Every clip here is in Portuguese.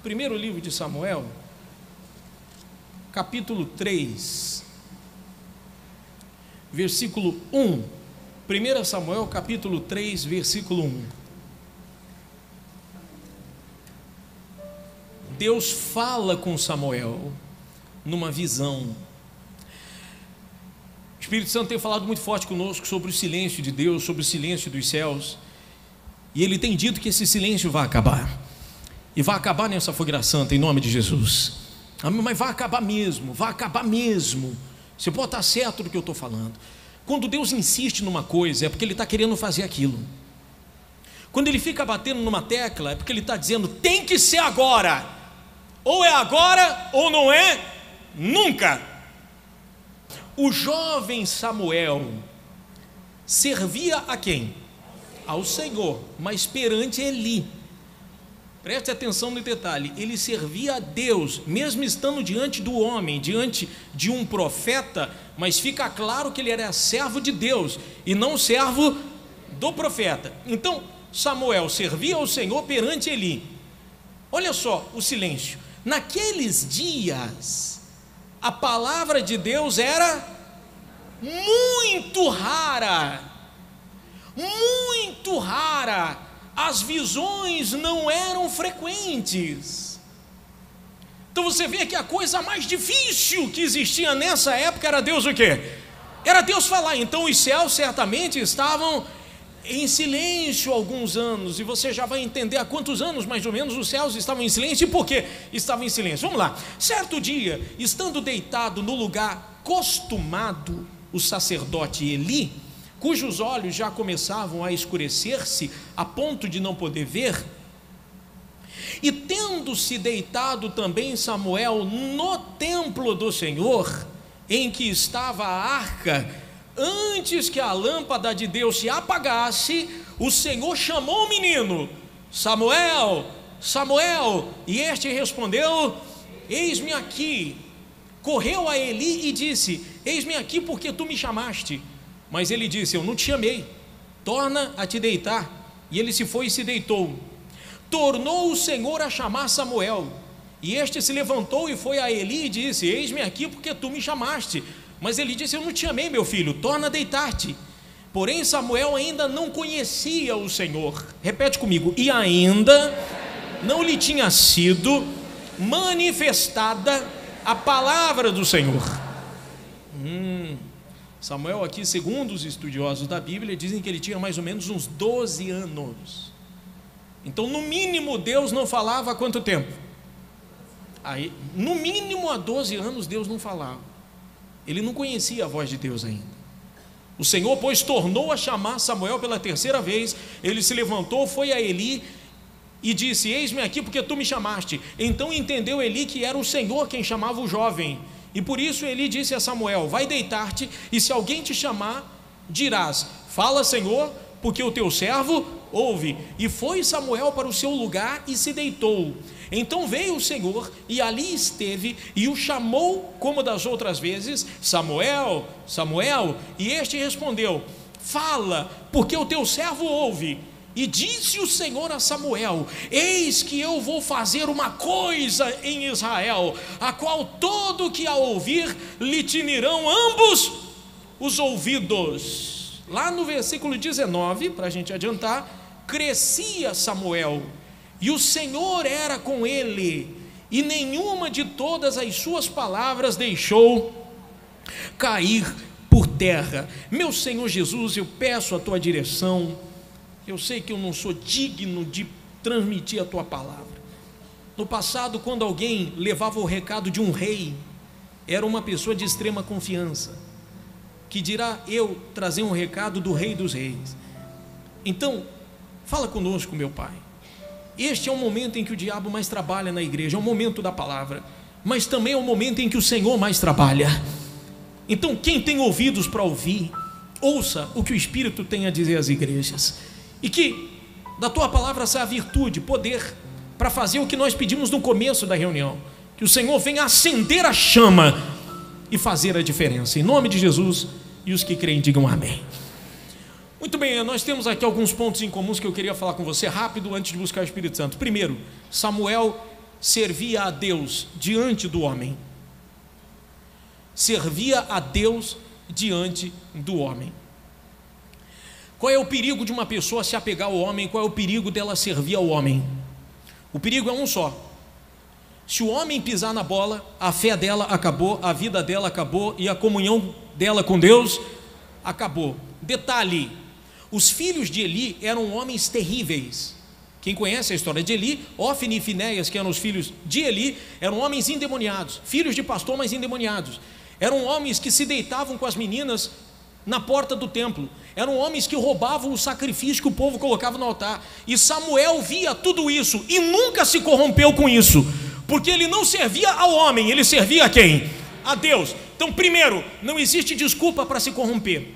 Primeiro livro de Samuel, capítulo 3, versículo 1. 1 Samuel, capítulo 3, versículo 1. Deus fala com Samuel numa visão. O Espírito Santo tem falado muito forte conosco sobre o silêncio de Deus, sobre o silêncio dos céus. E Ele tem dito que esse silêncio vai acabar. E vai acabar nessa fogueira santa, em nome de Jesus. Mas vai acabar mesmo, vai acabar mesmo. Você pode estar certo do que eu estou falando. Quando Deus insiste numa coisa, é porque Ele está querendo fazer aquilo. Quando Ele fica batendo numa tecla, é porque Ele está dizendo, tem que ser agora. Ou é agora, ou não é nunca. O jovem Samuel servia a quem? Ao Senhor, mas perante Eli. Preste atenção no detalhe, ele servia a Deus, mesmo estando diante do homem, diante de um profeta, mas fica claro que ele era servo de Deus, e não servo do profeta. Então, Samuel servia ao Senhor perante Eli. Olha só o silêncio. Naqueles dias, a palavra de Deus era muito rara, muito rara. As visões não eram frequentes. Então você vê que a coisa mais difícil que existia nessa época era Deus o quê? Era Deus falar. Então os céus certamente estavam em silêncio há alguns anos, e você já vai entender há quantos anos mais ou menos os céus estavam em silêncio e por que estavam em silêncio. Vamos lá. Certo dia, estando deitado no lugar costumado, o sacerdote Eli, cujos olhos já começavam a escurecer-se a ponto de não poder ver, e tendo-se deitado também Samuel no templo do Senhor, em que estava a arca, antes que a lâmpada de Deus se apagasse, o Senhor chamou o menino, Samuel, Samuel, e este respondeu, eis-me aqui. Correu a Eli e disse, eis-me aqui porque tu me chamaste. Mas ele disse, eu não te chamei, torna a te deitar. E ele se foi e se deitou. Tornou o Senhor a chamar Samuel, e este se levantou e foi a Eli e disse, eis-me aqui porque tu me chamaste. Mas ele disse, eu não te chamei, meu filho, torna a deitar-te. Porém Samuel ainda não conhecia o Senhor. Repete comigo, e ainda não lhe tinha sido manifestada a palavra do Senhor. Samuel aqui, segundo os estudiosos da Bíblia, dizem que ele tinha mais ou menos uns 12 anos. Então no mínimo Deus não falava há quanto tempo? Aí, no mínimo há 12 anos Deus não falava. Ele não conhecia a voz de Deus ainda. O Senhor, pois, tornou a chamar Samuel pela terceira vez. Ele se levantou, foi a Eli e disse, eis-me aqui porque tu me chamaste. Então entendeu Eli que era o Senhor quem chamava o jovem. E por isso Eli disse a Samuel, vai deitar-te, e se alguém te chamar, dirás, fala Senhor, porque o teu servo ouve. E foi Samuel para o seu lugar e se deitou. Então veio o Senhor e ali esteve e o chamou como das outras vezes, Samuel, Samuel, e este respondeu, fala, porque o teu servo ouve. E disse o Senhor a Samuel, eis que eu vou fazer uma coisa em Israel, a qual todo que a ouvir lhe tinirão ambos os ouvidos. Lá no versículo 19, para a gente adiantar, crescia Samuel, e o Senhor era com ele, e nenhuma de todas as suas palavras deixou cair por terra. Meu Senhor Jesus, eu peço a tua direção. Eu sei que eu não sou digno de transmitir a tua palavra. No passado, quando alguém levava o recado de um rei, era uma pessoa de extrema confiança, que dirá, eu trazer um recado do Rei dos Reis. Então, fala conosco, meu Pai. Este é o momento em que o diabo mais trabalha na igreja, é o momento da palavra, mas também é o momento em que o Senhor mais trabalha. Então, quem tem ouvidos para ouvir, ouça o que o Espírito tem a dizer às igrejas, e que da tua palavra saia virtude, poder, para fazer o que nós pedimos no começo da reunião, que o Senhor venha acender a chama e fazer a diferença, em nome de Jesus, e os que creem digam amém. Muito bem, nós temos aqui alguns pontos em comuns que eu queria falar com você rápido antes de buscar o Espírito Santo. Primeiro, Samuel servia a Deus diante do homem. Servia a Deus diante do homem. Qual é o perigo de uma pessoa se apegar ao homem? Qual é o perigo dela servir ao homem? O perigo é um só. Se o homem pisar na bola, a fé dela acabou, a vida dela acabou e a comunhão dela com Deus acabou. Detalhe: os filhos de Eli eram homens terríveis. Quem conhece a história de Eli, Ofni e Finéias, que eram os filhos de Eli, eram homens endemoniados, filhos de pastor, mas endemoniados. Eram homens que se deitavam com as meninas na porta do templo. Eram homens que roubavam o sacrifício que o povo colocava no altar. E Samuel via tudo isso e nunca se corrompeu com isso, porque ele não servia ao homem, ele servia a quem? A Deus. Então, primeiro, não existe desculpa para se corromper.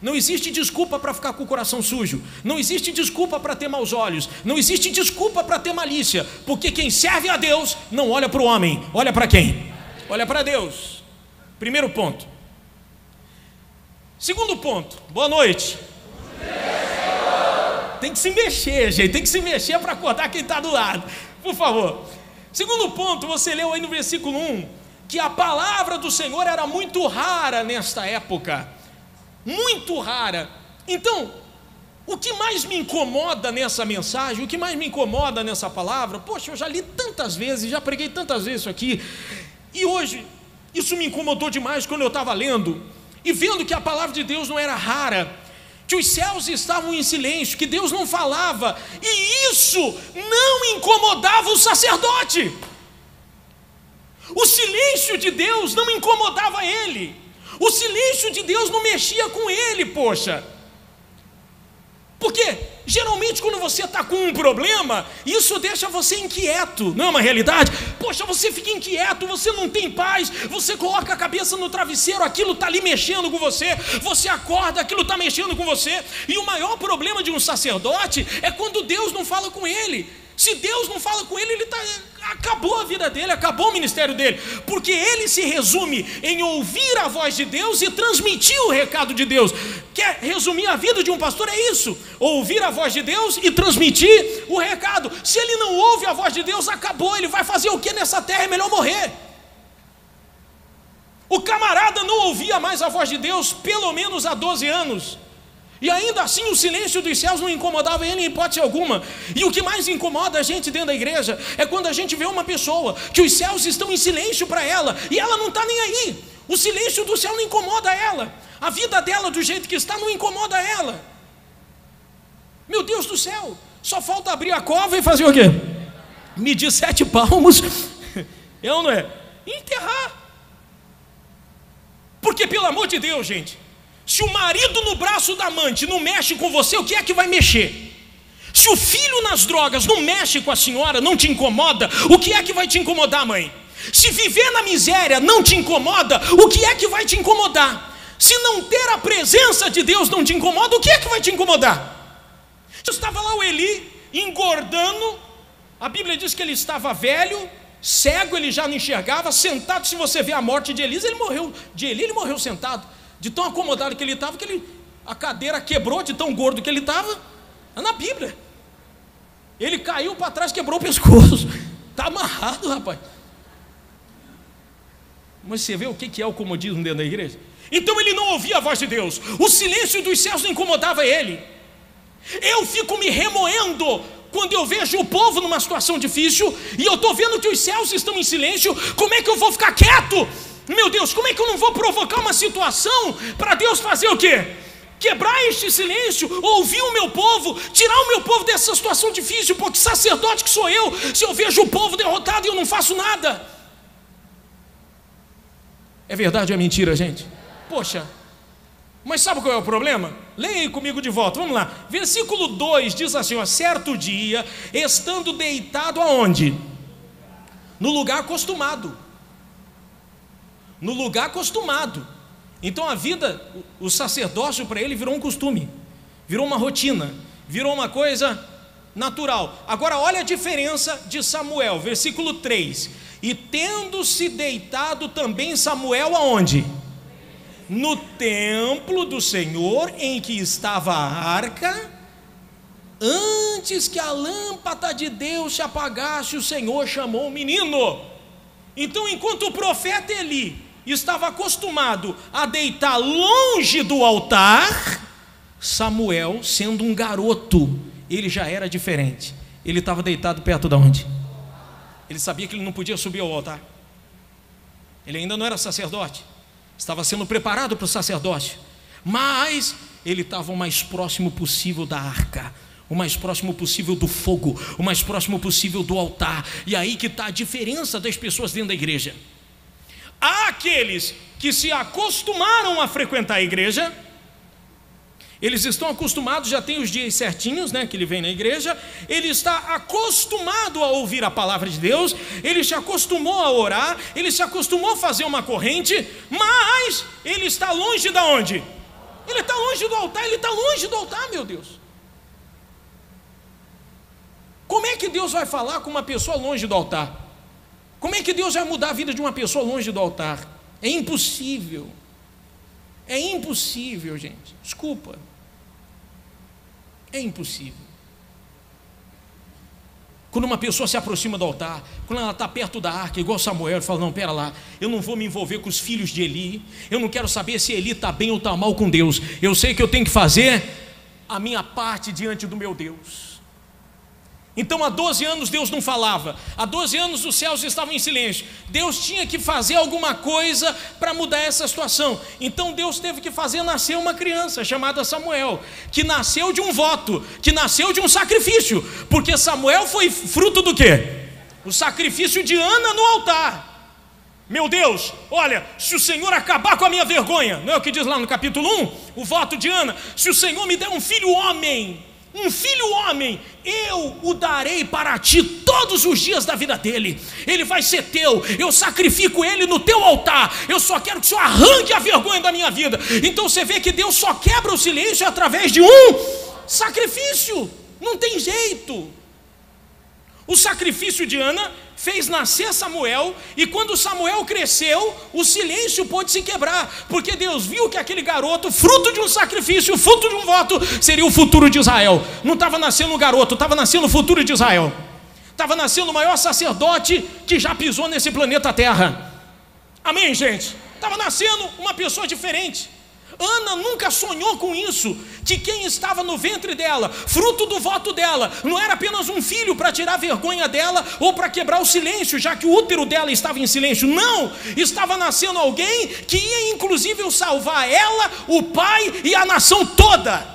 Não existe desculpa para ficar com o coração sujo. Não existe desculpa para ter maus olhos. Não existe desculpa para ter malícia. Porque quem serve a Deus não olha para o homem. Olha para quem? Olha para Deus. Primeiro ponto. Segundo ponto. Boa noite. Tem que se mexer, gente. Tem que se mexer para acordar quem está do lado. Por favor. Segundo ponto, você leu aí no versículo 1 que a palavra do Senhor era muito rara nesta época. Muito rara. Então, o que mais me incomoda nessa mensagem, o que mais me incomoda nessa palavra, poxa, eu já li tantas vezes, já preguei tantas vezes isso aqui, e hoje, isso me incomodou demais quando eu estava lendo, e vendo que a palavra de Deus não era rara, que os céus estavam em silêncio, que Deus não falava, e isso não incomodava o sacerdote. O silêncio de Deus não incomodava ele. O silêncio de Deus não mexia com ele, poxa. Porque geralmente quando você está com um problema, isso deixa você inquieto, não é uma realidade? Poxa, você fica inquieto, você não tem paz, você coloca a cabeça no travesseiro, aquilo está ali mexendo com você, você acorda, aquilo está mexendo com você. E o maior problema de um sacerdote é quando Deus não fala com ele. Se Deus não fala com ele, acabou a vida dele, acabou o ministério dele, porque ele se resume em ouvir a voz de Deus e transmitir o recado de Deus. Quer resumir a vida de um pastor? É isso: ouvir a voz de Deus e transmitir o recado. Se ele não ouve a voz de Deus, acabou. Ele vai fazer o que nessa terra? É melhor morrer. O camarada não ouvia mais a voz de Deus pelo menos há 12 anos. E ainda assim o silêncio dos céus não incomodava ele em hipótese alguma. E o que mais incomoda a gente dentro da igreja é quando a gente vê uma pessoa que os céus estão em silêncio para ela e ela não está nem aí. O silêncio do céu não incomoda ela. A vida dela do jeito que está não incomoda ela. Meu Deus do céu, só falta abrir a cova e fazer o quê? Medir 7 palmos, é ou não é? E enterrar. Porque pelo amor de Deus, gente, se o marido no braço da amante não mexe com você, o que é que vai mexer? Se o filho nas drogas não mexe com a senhora, não te incomoda, o que é que vai te incomodar, mãe? Se viver na miséria não te incomoda, o que é que vai te incomodar? Se não ter a presença de Deus não te incomoda, o que é que vai te incomodar? Estava lá o Eli engordando, a Bíblia diz que ele estava velho, cego, ele já não enxergava, sentado. Se você vê a morte de Eli, ele morreu sentado. De tão acomodado que ele estava, a cadeira quebrou, de tão gordo que ele estava. Está na Bíblia. Ele caiu para trás, quebrou o pescoço. Está amarrado, rapaz. Mas você vê o que é o comodismo dentro da igreja? Então ele não ouvia a voz de Deus. O silêncio dos céus não incomodava ele. Eu fico me remoendo quando eu vejo o povo numa situação difícil e eu estou vendo que os céus estão em silêncio. Como é que eu vou ficar quieto? Meu Deus, como é que eu não vou provocar uma situação para Deus fazer o quê? Quebrar este silêncio, ouvir o meu povo, tirar o meu povo dessa situação difícil, porque sacerdote que sou eu, se eu vejo o povo derrotado e eu não faço nada. É verdade ou é mentira, gente? Poxa, mas sabe qual é o problema? Leia aí comigo de volta, vamos lá. Versículo 2 diz assim, ó: certo dia, estando deitado aonde? No lugar acostumado. No lugar acostumado. Então a vida, o sacerdócio para ele virou um costume, virou uma rotina, virou uma coisa natural. Agora olha a diferença de Samuel, versículo 3: e tendo-se deitado também Samuel aonde? No templo do Senhor, em que estava a arca Antes que a lâmpada de Deus se apagasse, o Senhor chamou o menino. Então, enquanto o profeta Eli estava acostumado a deitar longe do altar, Samuel, sendo um garoto, ele já era diferente. Ele estava deitado perto de onde? Ele sabia que ele não podia subir ao altar. Ele ainda não era sacerdote, estava sendo preparado para o sacerdócio, mas ele estava o mais próximo possível da arca, o mais próximo possível do fogo, o mais próximo possível do altar. E aí que está a diferença das pessoas dentro da igreja. Há aqueles que se acostumaram a frequentar a igreja, eles estão acostumados, já tem os dias certinhos, né, que ele vem na igreja, ele está acostumado a ouvir a palavra de Deus, ele se acostumou a orar, ele se acostumou a fazer uma corrente, mas ele está longe de onde? Ele está longe do altar, ele está longe do altar, meu Deus. Como é que Deus vai falar com uma pessoa longe do altar? Como é que Deus vai mudar a vida de uma pessoa longe do altar? É impossível. É impossível, gente. Desculpa. É impossível. Quando uma pessoa se aproxima do altar, quando ela está perto da arca, igual Samuel, ele fala: não, pera lá, eu não vou me envolver com os filhos de Eli, eu não quero saber se Eli está bem ou está mal com Deus, eu sei que eu tenho que fazer a minha parte diante do meu Deus. Então há 12 anos Deus não falava, há 12 anos os céus estavam em silêncio, Deus tinha que fazer alguma coisa para mudar essa situação. Então Deus teve que fazer nascer uma criança chamada Samuel, que nasceu de um voto, que nasceu de um sacrifício, porque Samuel foi fruto do quê? O sacrifício de Ana no altar. Meu Deus, olha, se o Senhor acabar com a minha vergonha, não é o que diz lá no capítulo 1, o voto de Ana, se o Senhor me der um filho homem, eu o darei para ti todos os dias da vida dele, ele vai ser teu, eu sacrifico ele no teu altar, eu só quero que o Senhor arranque a vergonha da minha vida. Então você vê que Deus só quebra o silêncio através de um sacrifício, não tem jeito. O sacrifício de Ana fez nascer Samuel, e quando Samuel cresceu, o silêncio pôde se quebrar, porque Deus viu que aquele garoto, fruto de um sacrifício, fruto de um voto, seria o futuro de Israel. Não estava nascendo um garoto, estava nascendo o futuro de Israel, estava nascendo o maior sacerdote que já pisou nesse planeta Terra. Amém, gente? Estava nascendo uma pessoa diferente. Ana nunca sonhou com isso, que quem estava no ventre dela, fruto do voto dela, não era apenas um filho para tirar a vergonha dela ou para quebrar o silêncio, já que o útero dela estava em silêncio. Não, estava nascendo alguém que ia inclusive salvar ela, o pai e a nação toda.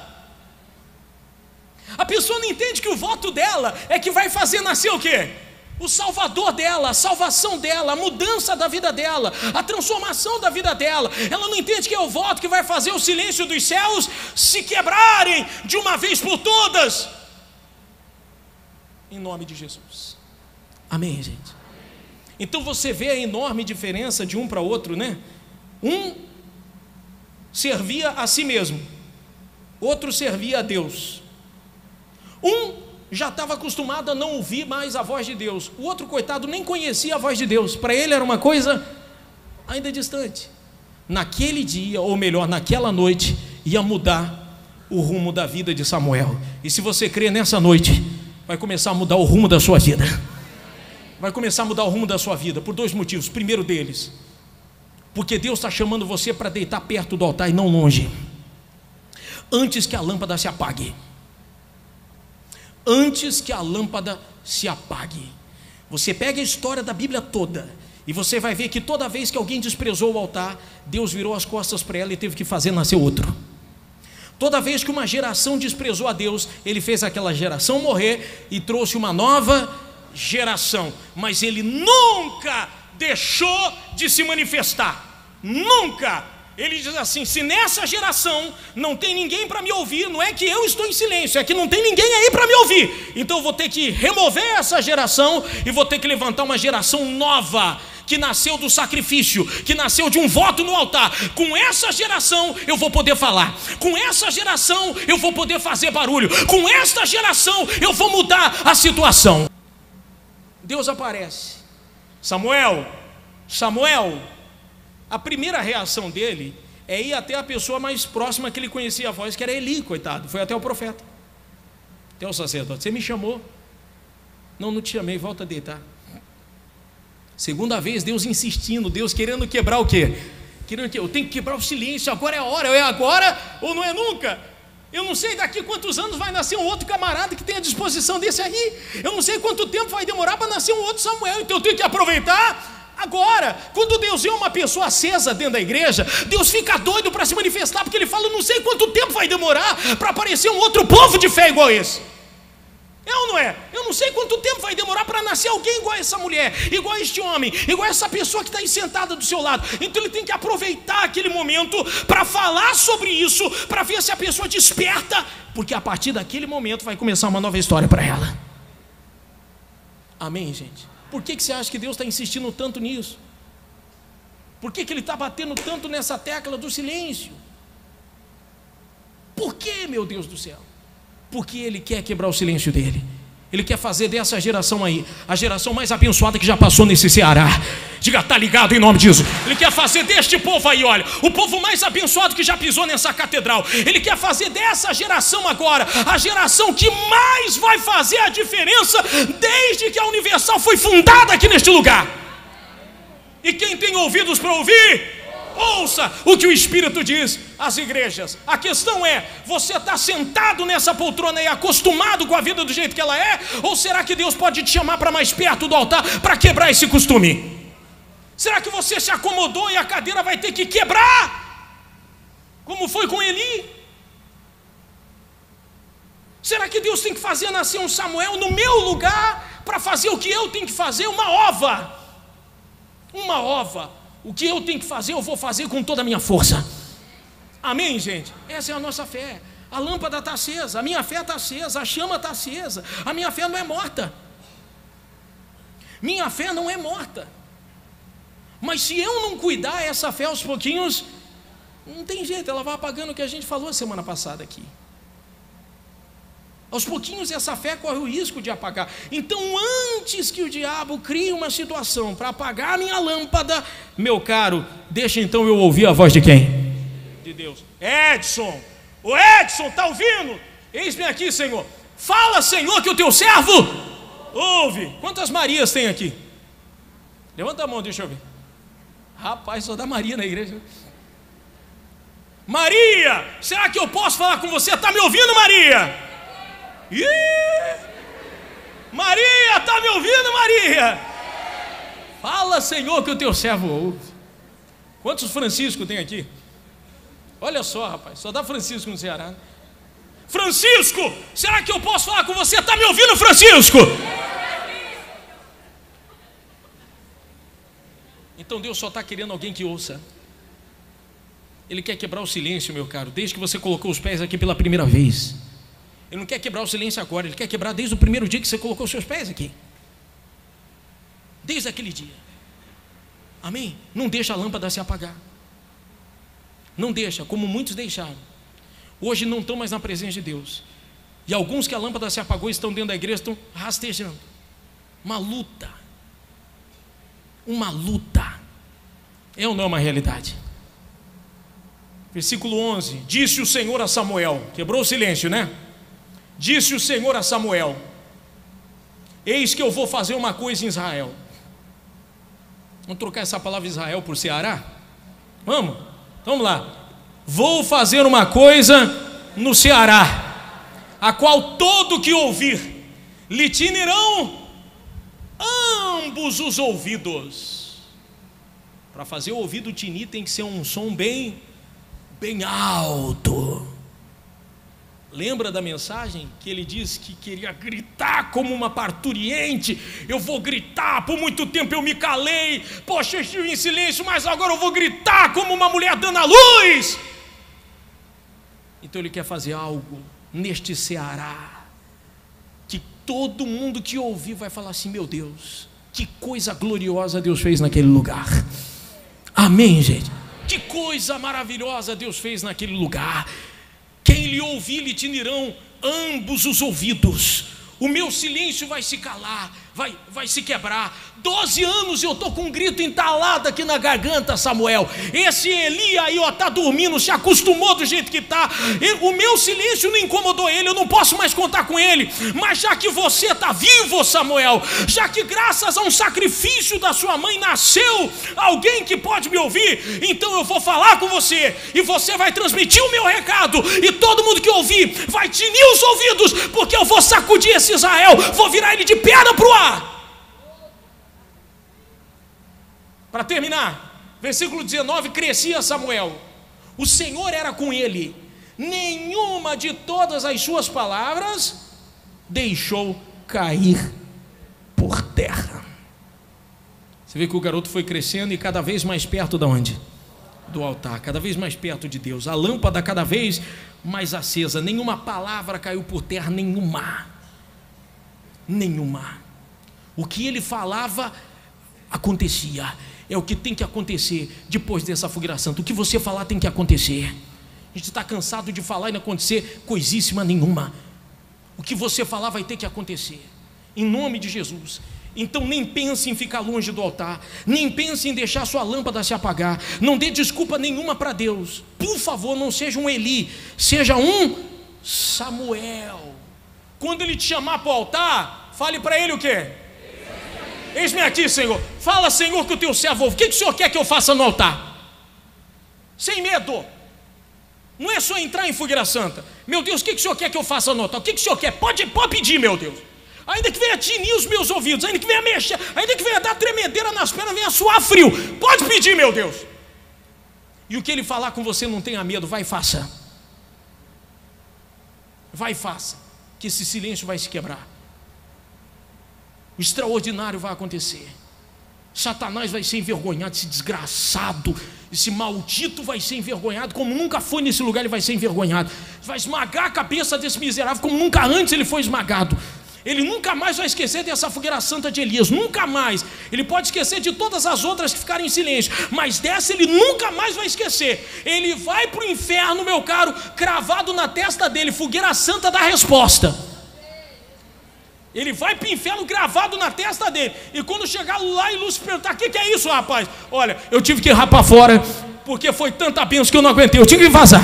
A pessoa não entende que o voto dela é que vai fazer nascer o quê? O salvador dela, a salvação dela, a mudança da vida dela, a transformação da vida dela. Ela não entende que é o voto que vai fazer o silêncio dos céus se quebrarem de uma vez por todas, em nome de Jesus. Amém, gente? Então você vê a enorme diferença de um para outro, né? Um servia a si mesmo, outro servia a Deus. Um já estava acostumado a não ouvir mais a voz de Deus, o outro, coitado, nem conhecia a voz de Deus, para ele era uma coisa ainda distante. Naquele dia, ou melhor, naquela noite, ia mudar o rumo da vida de Samuel. E se você crê, nessa noite vai começar a mudar o rumo da sua vida. Vai começar a mudar o rumo da sua vida, por dois motivos. Primeiro deles, porque Deus está chamando você para deitar perto do altar e não longe, antes que a lâmpada se apague. Antes que a lâmpada se apague. Você pega a história da Bíblia toda e você vai ver que toda vez que alguém desprezou o altar, Deus virou as costas para ela e teve que fazer nascer outro. Toda vez que uma geração desprezou a Deus, Ele fez aquela geração morrer e trouxe uma nova geração. Mas Ele nunca deixou de se manifestar. Nunca. Ele diz assim: se nessa geração não tem ninguém para me ouvir, não é que eu estou em silêncio, é que não tem ninguém aí para me ouvir. Então eu vou ter que remover essa geração e vou ter que levantar uma geração nova, que nasceu do sacrifício, que nasceu de um voto no altar. Com essa geração eu vou poder falar, com essa geração eu vou poder fazer barulho, com esta geração eu vou mudar a situação. Deus aparece: Samuel, Samuel. A primeira reação dele é ir até a pessoa mais próxima que ele conhecia a voz, que era Eli, coitado, foi até o profeta. Até o sacerdote: você me chamou? Não te chamei, volta a deitar. Segunda vez, Deus insistindo, Deus querendo quebrar o quê? Eu tenho que quebrar o silêncio, agora é a hora, é agora ou não é nunca? Eu não sei daqui quantos anos vai nascer um outro camarada que tenha disposição desse aí. Eu não sei quanto tempo vai demorar para nascer um outro Samuel, então eu tenho que aproveitar agora. Quando Deus vê uma pessoa acesa dentro da igreja, Deus fica doido para se manifestar, porque Ele fala: eu não sei quanto tempo vai demorar para aparecer um outro povo de fé igual esse. É ou não é? Eu não sei quanto tempo vai demorar para nascer alguém igual a essa mulher, igual a este homem, igual a essa pessoa que está aí sentada do seu lado. Então ele tem que aproveitar aquele momento para falar sobre isso, para ver se a pessoa desperta, porque a partir daquele momento vai começar uma nova história para ela. Amém, gente? Por que você acha que Deus está insistindo tanto nisso? Por que Ele está batendo tanto nessa tecla do silêncio? Por que, meu Deus do céu? Porque Ele quer quebrar o silêncio dele. Ele quer fazer dessa geração aí a geração mais abençoada que já passou nesse Ceará. Diga: tá ligado, em nome de Jesus. Ele quer fazer deste povo aí, olha, o povo mais abençoado que já pisou nessa catedral. Ele quer fazer dessa geração agora a geração que mais vai fazer a diferença desde que a Universal foi fundada aqui neste lugar. E quem tem ouvidos para ouvir, ouça o que o Espírito diz às igrejas. A questão é: você está sentado nessa poltrona e acostumado com a vida do jeito que ela é? Ou será que Deus pode te chamar para mais perto do altar para quebrar esse costume? Será que você se acomodou e a cadeira vai ter que quebrar, como foi com Eli? Será que Deus tem que fazer nascer um Samuel no meu lugar para fazer o que eu tenho que fazer? Uma ova. O que eu tenho que fazer, eu vou fazer com toda a minha força. Amém, gente? Essa é a nossa fé. A lâmpada está acesa, a minha fé está acesa, a chama está acesa. A minha fé não é morta. Minha fé não é morta. Mas se eu não cuidar, essa fé aos pouquinhos, não tem jeito, ela vai apagando o que a gente falou semana passada aqui. Aos pouquinhos essa fé corre o risco de apagar. Então, antes que o diabo crie uma situação para apagar a minha lâmpada, meu caro, deixa então eu ouvir a voz de quem? De Deus. Edson, o Edson, está ouvindo? Eis-me aqui, Senhor. Fala, Senhor, que o teu servo ouve. Quantas Marias tem aqui? Levanta a mão, deixa eu ver. Rapaz, só dá Maria na igreja. Maria, será que eu posso falar com você? Está me ouvindo, Maria? Maria, está me ouvindo, Maria? Fala, Senhor, que o teu servo ouve. Quantos Francisco tem aqui? Olha só, rapaz, só dá Francisco no Ceará. Francisco, será que eu posso falar com você? Está me ouvindo, Francisco? Então Deus só está querendo alguém que ouça. Ele quer quebrar o silêncio, meu caro, desde que você colocou os pés aqui pela primeira vez. Ele não quer quebrar o silêncio agora, Ele quer quebrar desde o primeiro dia que você colocou os seus pés aqui. Desde aquele dia. Amém? Não deixa a lâmpada se apagar. Não deixa, como muitos deixaram. Hoje não estão mais na presença de Deus. E alguns que a lâmpada se apagou estão dentro da igreja, estão rastejando. Uma luta. Uma luta. É ou não uma realidade? Versículo 11. Disse o Senhor a Samuel. Quebrou o silêncio, né? Disse o Senhor a Samuel: eis que eu vou fazer uma coisa em Israel. Vamos trocar essa palavra Israel por Ceará? Vamos lá. Vou fazer uma coisa no Ceará, a qual todo que ouvir lhe tinirão ambos os ouvidos. Para fazer o ouvido tinir tem que ser um som bem alto. Lembra da mensagem que ele disse que queria gritar como uma parturiente? Eu vou gritar, por muito tempo eu me calei, poxa, eu estive em silêncio, mas agora eu vou gritar como uma mulher dando a luz. Então ele quer fazer algo neste Ceará, que todo mundo que ouvir vai falar assim: meu Deus, que coisa gloriosa Deus fez naquele lugar. Amém, gente? Que coisa maravilhosa Deus fez naquele lugar. Quem lhe ouvir lhe tinirão ambos os ouvidos. O meu silêncio vai se calar, vai se quebrar. 12 anos eu estou com um grito entalado aqui na garganta, Samuel. Esse Eli aí, ó, está dormindo, se acostumou do jeito que está. O meu silêncio não incomodou ele, eu não posso mais contar com ele. Mas já que você está vivo, Samuel, já que graças a um sacrifício da sua mãe nasceu alguém que pode me ouvir, então eu vou falar com você, e você vai transmitir o meu recado, e todo mundo que ouvir vai tinir os ouvidos, porque eu vou sacudir esse Israel, vou virar ele de perna para o ar. Para terminar, versículo 19: crescia Samuel, o Senhor era com ele, nenhuma de todas as suas palavras deixou cair por terra. Você vê que o garoto foi crescendo e cada vez mais perto de onde? Do altar, cada vez mais perto de Deus, a lâmpada cada vez mais acesa, nenhuma palavra caiu por terra, nenhuma. O que ele falava acontecia. É o que tem que acontecer depois dessa fogueira santa. O que você falar tem que acontecer. A gente está cansado de falar e não acontecer coisíssima nenhuma. O que você falar vai ter que acontecer, em nome de Jesus. Então nem pense em ficar longe do altar, nem pense em deixar sua lâmpada se apagar. Não dê desculpa nenhuma para Deus. Por favor, não seja um Eli, seja um Samuel. Quando ele te chamar para o altar, fale para ele o quê? Eis-me aqui, Senhor. Fala, Senhor, que o teu servo ouve. O que o Senhor quer que eu faça no altar? Sem medo. Não é só entrar em fogueira santa. Meu Deus, o que o Senhor quer que eu faça no altar? O que o Senhor quer? Pode pedir, meu Deus. Ainda que venha tinir os meus ouvidos, ainda que venha mexer, ainda que venha dar tremedeira nas pernas, venha suar frio, pode pedir, meu Deus. E o que ele falar com você, não tenha medo, vai e faça. Vai e faça, que esse silêncio vai se quebrar. O extraordinário vai acontecer. Satanás vai ser envergonhado, esse desgraçado, esse maldito vai ser envergonhado, como nunca foi nesse lugar, ele vai ser envergonhado. Vai esmagar a cabeça desse miserável, como nunca antes ele foi esmagado. Ele nunca mais vai esquecer dessa fogueira santa de Elias, nunca mais. Ele pode esquecer de todas as outras que ficaram em silêncio, mas dessa ele nunca mais vai esquecer. Ele vai para o inferno, meu caro, cravado na testa dele, fogueira santa da resposta. Ele vai para o inferno gravado na testa dele. E quando chegar lá e Lúcifer perguntar: o que é isso, rapaz? Olha, eu tive que ir para fora, porque foi tanta bênção que eu não aguentei, eu tive que vazar.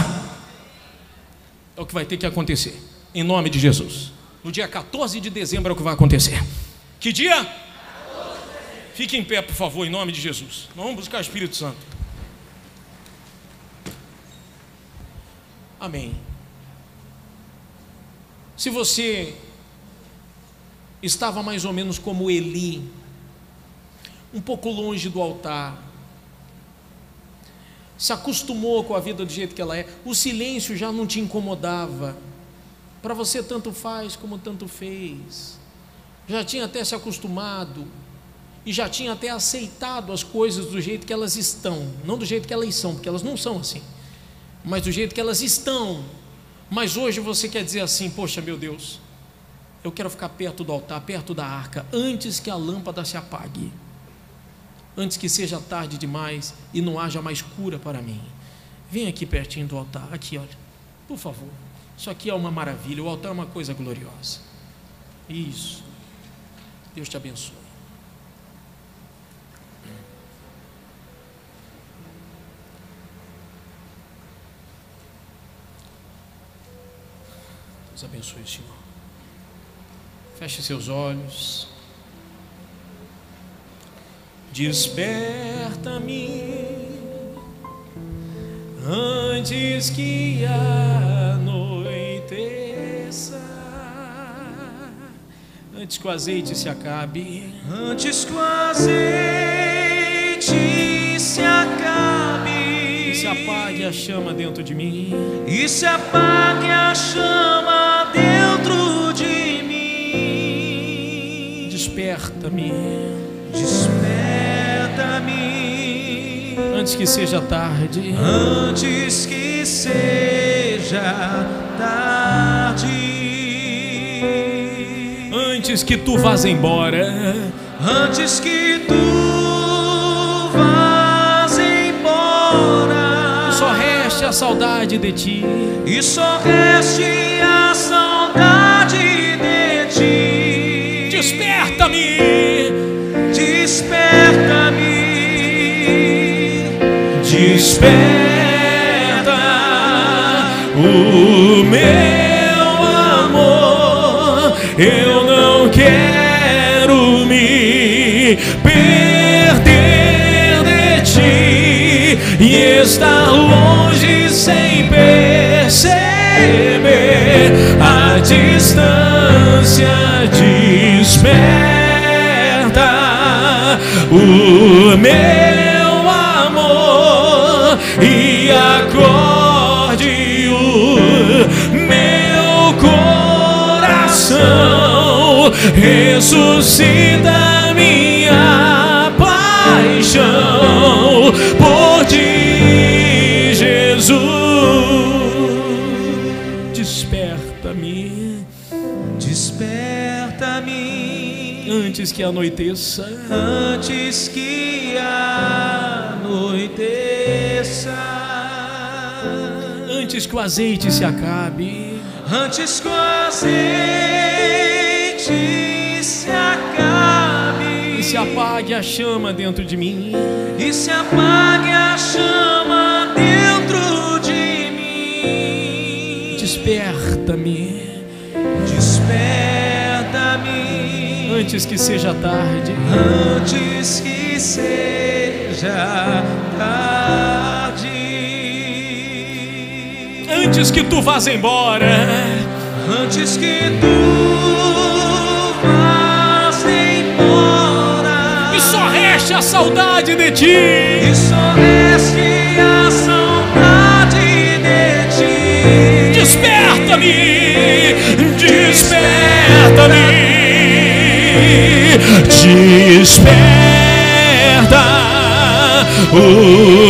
É o que vai ter que acontecer, em nome de Jesus. No dia 14 de dezembro é o que vai acontecer. Que dia? Fique em pé, por favor, em nome de Jesus. Nós vamos buscar o Espírito Santo. Amém. Se você estava mais ou menos como Eli, um pouco longe do altar, se acostumou com a vida do jeito que ela é, o silêncio já não te incomodava, para você tanto faz como tanto fez, já tinha até se acostumado e já tinha até aceitado as coisas do jeito que elas estão, não do jeito que elas são, porque elas não são assim, mas do jeito que elas estão. Mas hoje você quer dizer assim: poxa, meu Deus, eu quero ficar perto do altar, perto da arca, antes que a lâmpada se apague, antes que seja tarde demais e não haja mais cura para mim. Vem aqui pertinho do altar, aqui, olha, por favor. Isso aqui é uma maravilha, o altar é uma coisa gloriosa. Isso. Deus te abençoe. Deus abençoe o Senhor. Feche seus olhos. Desperta-me antes que anoiteça, antes que o azeite se acabe, antes que o azeite se acabe, e se apague a chama dentro de mim, e se apague a chama dentro de mim. Desperta-me, desperta-me antes que seja tarde, antes que seja tarde, antes que tu vás embora, antes que tu vás embora, só reste a saudade de ti, e só reste a saudade de ti. Desperta-me desperta o meu amor. Eu não quero me perder de ti e estar longe sem perceber a distância. Desperta o meu amor e acorde o meu coração, ressuscita minha paixão por ti, Jesus. Desperta-me, desperta-me antes que anoiteça, antes que anoiteça, antes que o azeite se acabe, antes que o azeite se acabe, e se apague a chama dentro de mim, e se apague a chama dentro de mim. Desperta-me, desperta-me antes que seja tarde, antes que seja tarde, antes que tu vás embora, antes que tu vás embora, e só reste a saudade de ti, e só reste a saudade de ti. Desperta-me, desperta-me, desperta o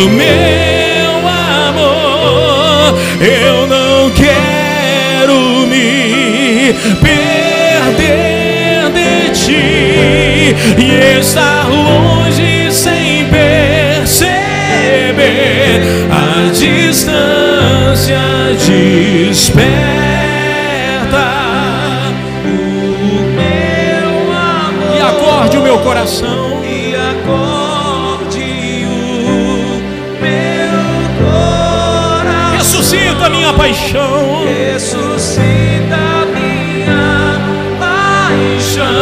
meu amor. Eu não quero me perder de ti e estar longe sem perceber a distância. Desperta o meu amor e acorde o meu coração, e acorde o meu coração, ressuscita minha paixão, ressuscita minha paixão